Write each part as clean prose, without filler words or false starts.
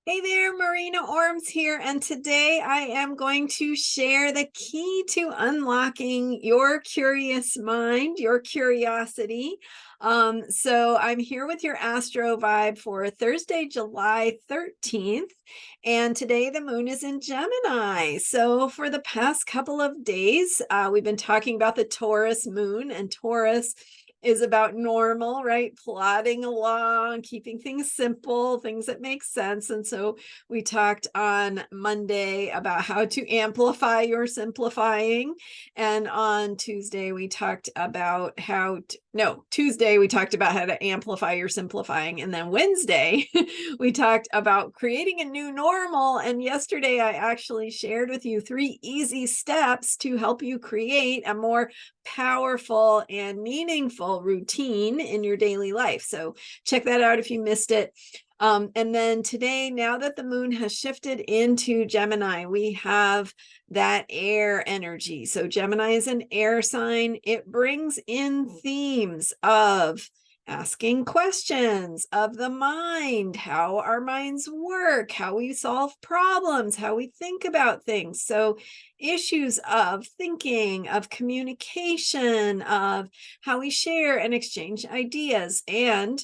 Hey there, Marina Ormes here, and today I am going to share the key to unlocking your curious mind, your curiosity. So I'm here with your Astro vibe for Thursday, July 13th, and today the moon is in Gemini. So for the past couple of days, we've been talking about the Taurus moon, and Taurus is about normal, right? Plodding along, keeping things simple, things that make sense. And so we talked on Monday about how to amplify your simplifying. And on Tuesday, we talked about Tuesday, we talked about how to amplify your simplifying. And then Wednesday, we talked about creating a new normal. And yesterday, I actually shared with you 3 easy steps to help you create a more powerful and meaningful routine in your daily life. So check that out if you missed it. And then today, now that the moon has shifted into Gemini, we have that air energy. So Gemini is an air sign. It brings in themes of asking questions of the mind, how our minds work, how we solve problems, how we think about things. So issues of thinking, of communication, of how we share and exchange ideas. And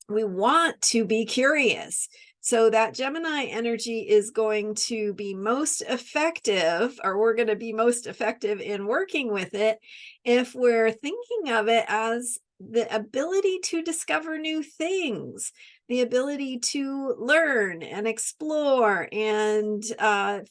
we want to be curious. So that Gemini energy is going to be most effective, or we're going to be most effective in working with it if we're thinking of it as the ability to discover new things, the ability to learn and explore and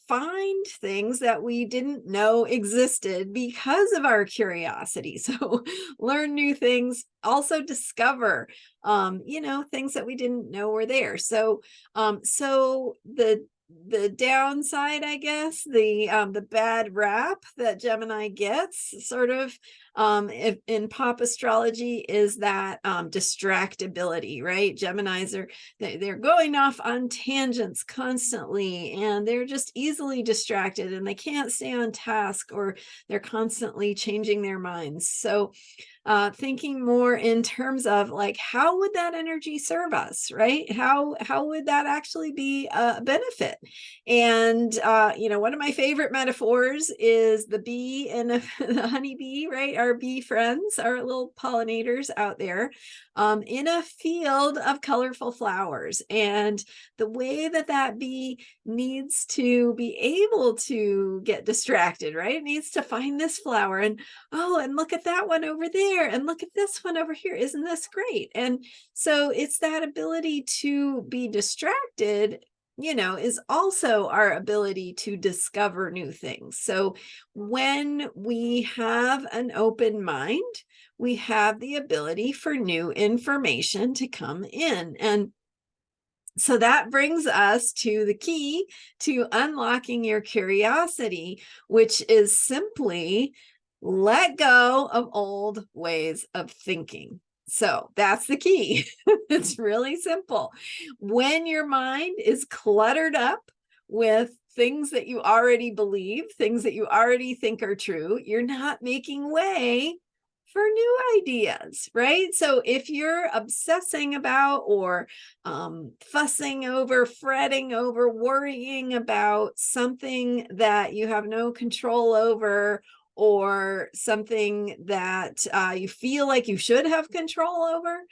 find things that we didn't know existed because of our curiosity. So learn new things, also discover things that we didn't know were there. So the downside, I guess, the bad rap that Gemini gets, sort of, if in pop astrology, is that distractibility, right? Geminis they're going off on tangents constantly, and they're just easily distracted, and they can't stay on task, or they're constantly changing their minds. So thinking more in terms of like, how would that energy serve us, right? How would that actually be a benefit? And one of my favorite metaphors is the bee and the honeybee, right? Our bee friends, our little pollinators out there, in a field of colorful flowers. And the way that bee needs to be able to get distracted, right? It needs to find this flower, and oh, and look at that one over there, and look at this one over here. Isn't this great? And so it's that ability to be distracted, is also our ability to discover new things. So when we have an open mind, we have the ability for new information to come in. And so that brings us to the key to unlocking your curiosity, which is simply let go of old ways of thinking. So that's the key. It's really simple. When your mind is cluttered up with things that you already believe, things that you already think are true, you're not making way for new ideas, right? So if you're obsessing about, or fussing over, fretting over, worrying about something that you have no control over, or something that you feel like you should have control over,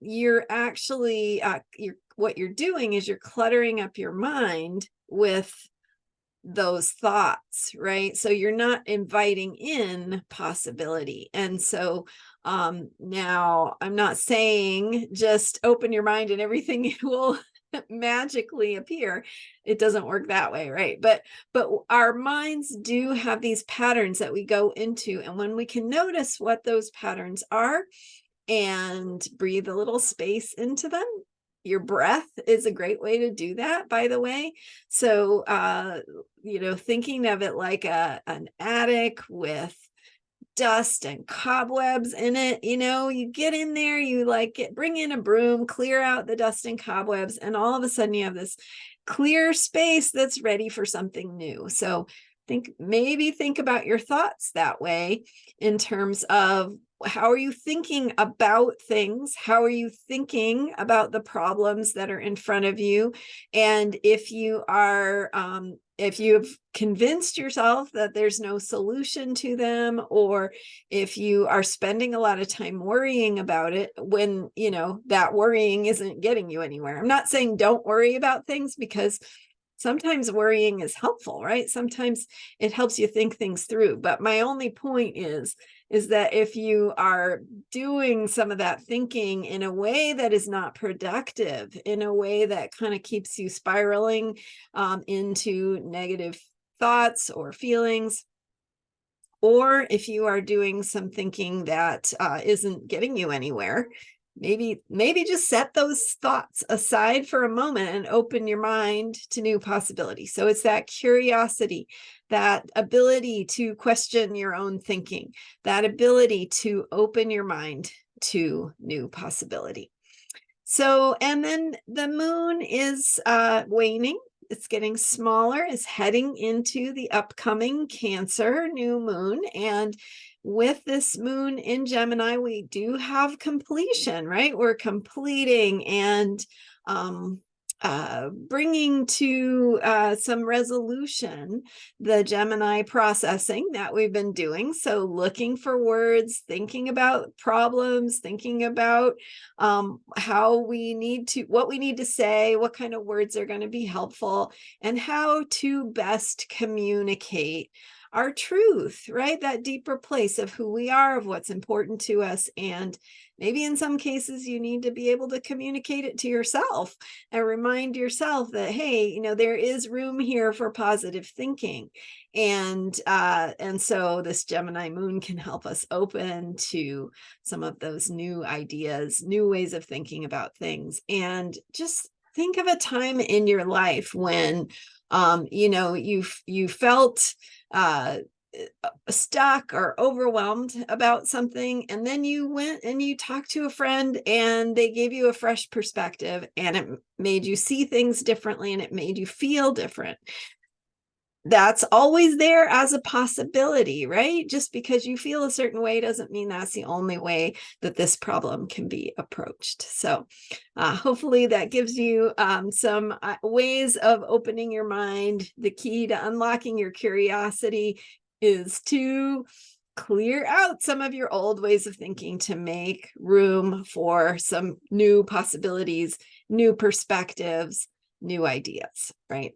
you're actually what you're doing is you're cluttering up your mind with those thoughts, right? So you're not inviting in possibility. And so now I'm not saying just open your mind and everything will magically appear. It doesn't work that way, right? But our minds do have these patterns that we go into, and when we can notice what those patterns are and breathe a little space into them. Your breath is a great way to do that, by the way. So thinking of it like an attic with dust and cobwebs in it, you get in there, you bring in a broom, clear out the dust and cobwebs, and all of a sudden you have this clear space that's ready for something new. So think about your thoughts that way, in terms of How are you thinking about things? How are you thinking about the problems that are in front of you? And if you are, if you've convinced yourself that there's no solution to them, or if you are spending a lot of time worrying about it when, you know, that worrying isn't getting you anywhere. I'm not saying don't worry about things, because sometimes worrying is helpful, right? Sometimes it helps you think things through. But my only point is that if you are doing some of that thinking in a way that is not productive, in a way that kind of keeps you spiraling into negative thoughts or feelings, or if you are doing some thinking that isn't getting you anywhere, maybe just set those thoughts aside for a moment and open your mind to new possibilities. So it's that curiosity, that ability to question your own thinking, that ability to open your mind to new possibility. So, and then the moon is waning. It's getting smaller. It's heading into the upcoming Cancer new moon. And with this moon in Gemini, we do have completion, right? We're completing and bringing to some resolution the Gemini processing that we've been doing. So looking for words, thinking about problems, thinking about how we need to, what we need to say, what kind of words are going to be helpful, and how to best communicate our truth, right? That deeper place of who we are, of what's important to us. And maybe in some cases, you need to be able to communicate it to yourself and remind yourself that, hey, you know, there is room here for positive thinking. And so this Gemini moon can help us open to some of those new ideas, new ways of thinking about things. And just think of a time in your life when, you know, you felt stuck or overwhelmed about something, and then you went and you talked to a friend and they gave you a fresh perspective, and it made you see things differently, and it made you feel different. That's always there as a possibility, right? Just because you feel a certain way doesn't mean that's the only way that this problem can be approached. So hopefully that gives you some ways of opening your mind. The key to unlocking your curiosity is to clear out some of your old ways of thinking to make room for some new possibilities, new perspectives, new ideas, right?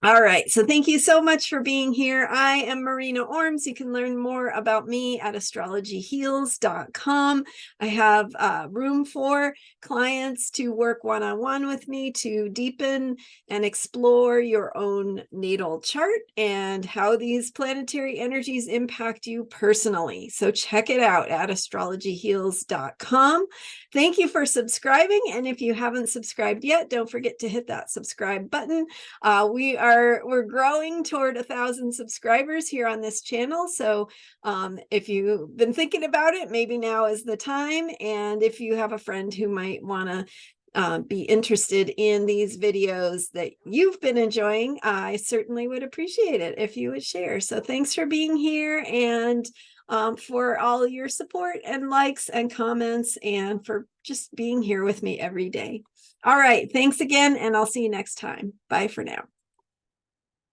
All right, so thank you so much for being here. I am Marina Ormes. You can learn more about me at astrologyheals.com. I have room for clients to work one-on-one with me to deepen and explore your own natal chart and how these planetary energies impact you personally. So check it out at astrologyheals.com. Thank you for subscribing. And if you haven't subscribed yet, don't forget to hit that subscribe button. We're growing toward 1,000 subscribers here on this channel. So if you've been thinking about it, maybe now is the time. And if you have a friend who might want to be interested in these videos that you've been enjoying, I certainly would appreciate it if you would share. So thanks for being here, and for all your support and likes and comments, and for just being here with me every day. All right, thanks again, and I'll see you next time. Bye for now.